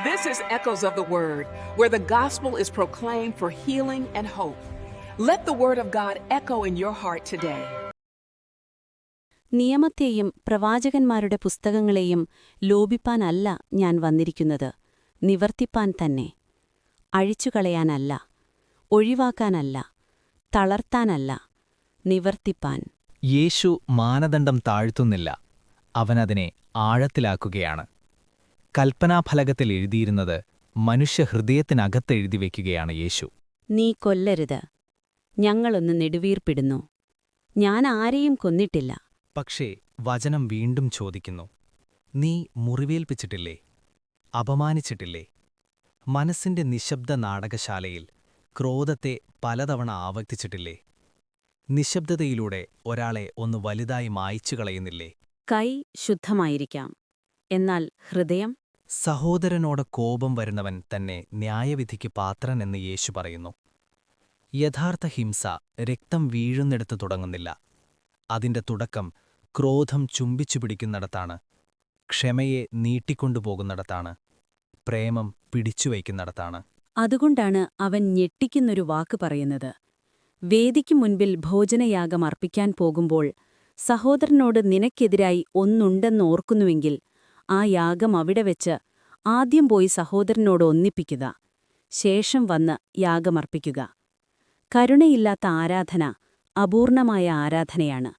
This is Echoes of the Word, where the gospel is proclaimed for healing and hope. Let the word of God echo in your heart today. നിയമത്തെയും പ്രവാചകന്മാരുടെ പുസ്തകങ്ങളെയും ലോപിപ്പാനല്ല ഞാൻ വന്നിരിക്കുന്നത്, നിവർത്തിപ്പാൻ തന്നെ. അഴിച്ചുകളയാനല്ല, ഒഴിവാക്കാനല്ല, തളർത്താനല്ല, നിവർത്തിപ്പാൻ. യേശു മാനദണ്ഡം താഴ്ത്തുന്നില്ല, അവനതിനെ ആഴത്തിലാക്കുകയാണ്. കൽപ്പനാഫലകത്തിൽ എഴുതിയിരുന്നത് മനുഷ്യഹൃദയത്തിനകത്തെഴുതിവെക്കുകയാണ് യേശു. നീ കൊല്ലരുത്. ഞങ്ങളൊന്ന് നെടുവീർപ്പിടുന്നു. ഞാൻ ആരെയും കൊന്നിട്ടില്ല. പക്ഷേ വചനം വീണ്ടും ചോദിക്കുന്നു, നീ മുറിവേൽപ്പിച്ചിട്ടില്ലേ? അപമാനിച്ചിട്ടില്ലേ? മനസ്സിന്റെ നിശബ്ദ നാടകശാലയിൽ ക്രോധത്തെ പലതവണ ആവർത്തിച്ചിട്ടില്ലേ? നിശബ്ദതയിലൂടെ ഒരാളെ ഒന്ന് വലുതായി മായ്ച്ചു കളയുന്നില്ലേ? കൈ ശുദ്ധമായിരിക്കാം, എന്നാൽ ഹൃദയം? സഹോദരനോട് കോപം വരുന്നവൻ തന്നെ ന്യായവിധിക്ക് പാത്രനെന്ന് യേശു പറയുന്നു. യഥാർത്ഥ ഹിംസ രക്തം വീഴുന്നിടത്ത് തുടങ്ങുന്നില്ല. അതിന്റെ തുടക്കം ക്രോധം ചുംബിച്ചുപിടിക്കുന്നിടത്താണ്, ക്ഷമയെ നീട്ടിക്കൊണ്ടുപോകുന്നിടത്താണ്, പ്രേമം പിടിച്ചുവയ്ക്കുന്നിടത്താണ്. അതുകൊണ്ടാണ് അവൻ ഞെട്ടിക്കുന്നൊരു വാക്ക് പറയുന്നത്. വേദിക്ക് മുൻപിൽ ഭോജനയാഗം അർപ്പിക്കാൻ പോകുമ്പോൾ സഹോദരനോട് നിനക്കെതിരായി ഒന്നുണ്ടെന്നോർക്കുന്നുവെങ്കിൽ ആ യാഗം അവിടെ വെച്ച് ആദ്യം പോയി സഹോദരനോട് ഒന്നിപ്പിക്കുക, ശേഷം വന്ന് യാഗമർപ്പിക്കുക. കരുണയില്ലാത്ത ആരാധന അപൂർണമായ ആരാധനയാണ്.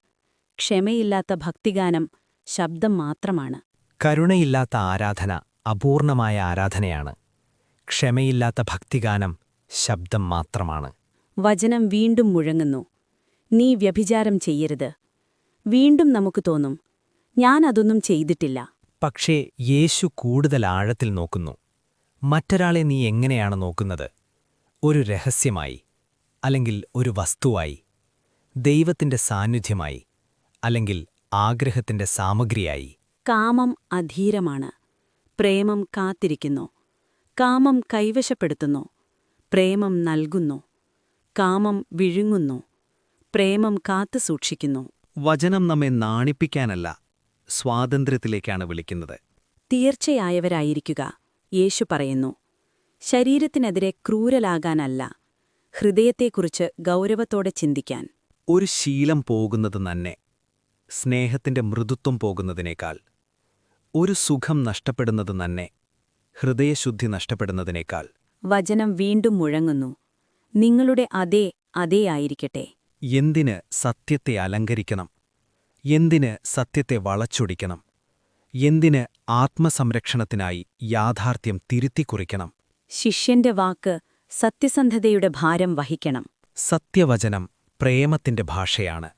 ക്ഷമയില്ലാത്ത ഭക്തിഗാനം ശബ്ദം മാത്രമാണ്. കരുണയില്ലാത്ത ആരാധന അപൂർണമായ ആരാധനയാണ്. ക്ഷമയില്ലാത്ത ഭക്തിഗാനം ശബ്ദം മാത്രമാണ്. വചനം വീണ്ടും മുഴങ്ങുന്നു, നീ വ്യഭിചാരം ചെയ്യരുത്. വീണ്ടും നമുക്ക് തോന്നും, ഞാൻ അതൊന്നും ചെയ്തിട്ടില്ല. പക്ഷേ യേശു കൂടുതൽ ആഴത്തിൽ നോക്കുന്നു. മറ്റൊരാളെ നീ എങ്ങനെയാണ് നോക്കുന്നത്? ഒരു രഹസ്യമായി, അല്ലെങ്കിൽ ഒരു വസ്തുവായി, ദൈവത്തിന്റെ സാന്നിധ്യമായി, അല്ലെങ്കിൽ ആഗ്രഹത്തിന്റെ സാമഗ്രിയായി? കാമം അധീരമാണ്. പ്രേമം കാത്തിരിക്കുന്നു. കാമം കൈവശപ്പെടുത്തുന്നു. പ്രേമം നൽകുന്നു. കാമം വിഴുങ്ങുന്നു. പ്രേമം കാത്തുസൂക്ഷിക്കുന്നു. വചനം നമ്മെ നാണിപ്പിക്കാനല്ല, സ്വാതന്ത്ര്യത്തിലേക്കാണ് വിളിക്കുന്നത്. തീർച്ചയായവരായിരിക്കുക, യേശു പറയുന്നു. ശരീരത്തിനെതിരെ ക്രൂരലാകാനല്ല, ഹൃദയത്തെക്കുറിച്ച് ഗൗരവത്തോടെ ചിന്തിക്കാൻ. ഒരു ശീലം പോകുന്നത് തന്നെ, സ്നേഹത്തിന്റെ മൃദുത്വം പോകുന്നതിനേക്കാൾ. ഒരു സുഖം നഷ്ടപ്പെടുന്നത് തന്നെ, ഹൃദയശുദ്ധി നഷ്ടപ്പെടുന്നതിനേക്കാൾ. വചനം വീണ്ടും മുഴങ്ങുന്നു, നിങ്ങളുടെ അതേ അതേ ആയിരിക്കട്ടെ. എന്തിന് സത്യത്തെ അലങ്കരിക്കണം? എന്തിന് സത്യത്തെ വളച്ചൊടിക്കണം? എന്തിന് ആത്മസംരക്ഷണത്തിനായി യാഥാർത്ഥ്യം തിരുത്തിക്കുറിക്കണം? ശിഷ്യന്റെ വാക്ക് സത്യസന്ധതയുടെ ഭാരം വഹിക്കണം. സത്യവചനം പ്രേമത്തിന്റെ ഭാഷയാണ്.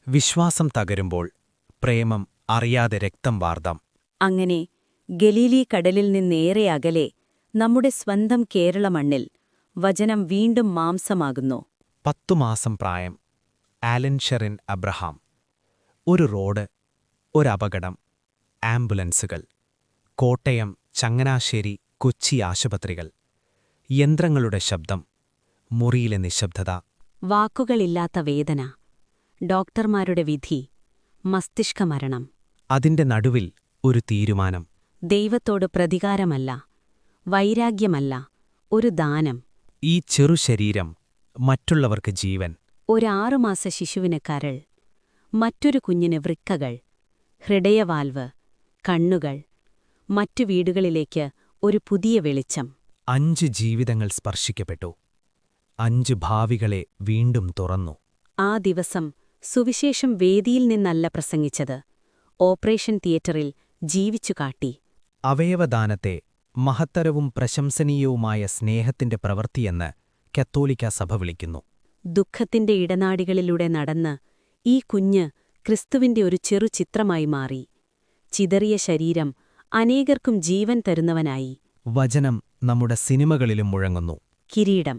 വിശ്വാസം തകരുമ്പോൾ പ്രേമം അറിയാതെ രക്തം വാർദ്ദം. അങ്ങനെ ഗലീലീ കടലിൽ നിന്നേറെ അകലെ നമ്മുടെ സ്വന്തം കേരള മണ്ണിൽ വചനം വീണ്ടും മാംസമാകുന്നു. 10 മാസം പ്രായം, ആലൻ ഷെറിൻ അബ്രഹാം. ഒരു റോഡ്, ഒരപകടം, ആംബുലൻസുകൾ, കോട്ടയം, ചങ്ങനാശ്ശേരി, കൊച്ചി ആശുപത്രികൾ, യന്ത്രങ്ങളുടെ ശബ്ദം, മുറിയിലെ നിശബ്ദത. വാക്കുകളില്ലാത്ത വേദന, ഡോക്ടർമാരുടെ വിധി, മസ്തിഷ്കമരണം. അതിന്റെ നടുവിൽ ഒരു തീരുമാനം. ദൈവത്തോട് പ്രതികാരമല്ല, വൈരാഗ്യമല്ല, ഒരു ദാനം. ഈ ചെറു ശരീരം, മറ്റുള്ളവർക്ക് ജീവൻ. ഒരു 6 മാസ ശിശുവിന് കരൾ, മറ്റൊരു കുഞ്ഞിന് വൃക്കകൾ, ഹൃദയവാൽവ്, കണ്ണുകൾ. മറ്റു വീടുകളിലേക്ക് ഒരു പുതിയ വെളിച്ചം. 5 ജീവിതങ്ങൾ സ്പർശിക്കപ്പെട്ടു. 5 ഭാവികളെ വീണ്ടും തുറന്നു. ആ ദിവസം സുവിശേഷം വേദിയിൽ നിന്നല്ല പ്രസംഗിച്ചത്, ഓപ്പറേഷൻ തിയേറ്ററിൽ ജീവിച്ചു കാട്ടി. അവയവദാനത്തെ മഹത്തരവും പ്രശംസനീയവുമായ സ്നേഹത്തിന്റെ പ്രവൃത്തിയെന്ന് കത്തോലിക്കാ സഭ വിളിക്കുന്നു. ദുഃഖത്തിന്റെ ഇടനാടികളിലൂടെ നടന്ന് ഈ കുഞ്ഞ് ക്രിസ്തുവിന്റെ ഒരു ചെറു ചിത്രമായി മാറി. ചിതറിയ ശരീരം അനേകർക്കും ജീവൻ തരുന്നവനായി. വചനം നമ്മുടെ സിനിമകളിലും മുഴങ്ങുന്നു. കിരീടം.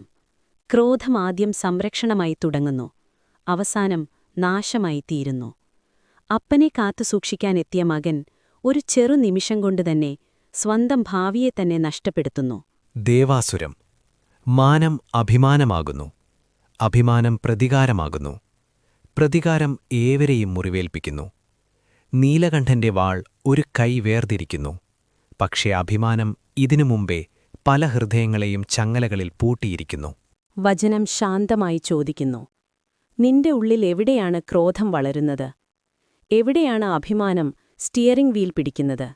ക്രോധമാദ്യം സംരക്ഷണമായി തുടങ്ങുന്നു, അവസാനം നാശമായി തീരുന്നു. അപ്പനെ കാത്തുസൂക്ഷിക്കാനെത്തിയ മകൻ ഒരു ചെറു നിമിഷം കൊണ്ടുതന്നെ സ്വന്തം ഭാവിയെ തന്നെ നഷ്ടപ്പെടുത്തുന്നു. ദേവാസുരം. മാനം അഭിമാനമാകുന്നു, അഭിമാനം പ്രതികാരമാകുന്നു, പ്രതികാരം ഏവരെയും മുറിവേൽപ്പിക്കുന്നു. നീലകണ്ഠന്റെ വാൾ ഒരു കൈ വേർതിരിക്കുന്നു, പക്ഷേ അഭിമാനം ഇതിനു മുമ്പേ പല ഹൃദയങ്ങളെയും ചങ്ങലകളിൽ പൂട്ടിയിരിക്കുന്നു. വചനം ശാന്തമായി ചോദിക്കുന്നു, നിന്റെ ഉള്ളിൽ എവിടെയാണ് ക്രോധം വളരുന്നത്? എവിടെയാണ് അഭിമാനം സ്റ്റിയറിംഗ് വീൽ പിടിക്കുന്നത്?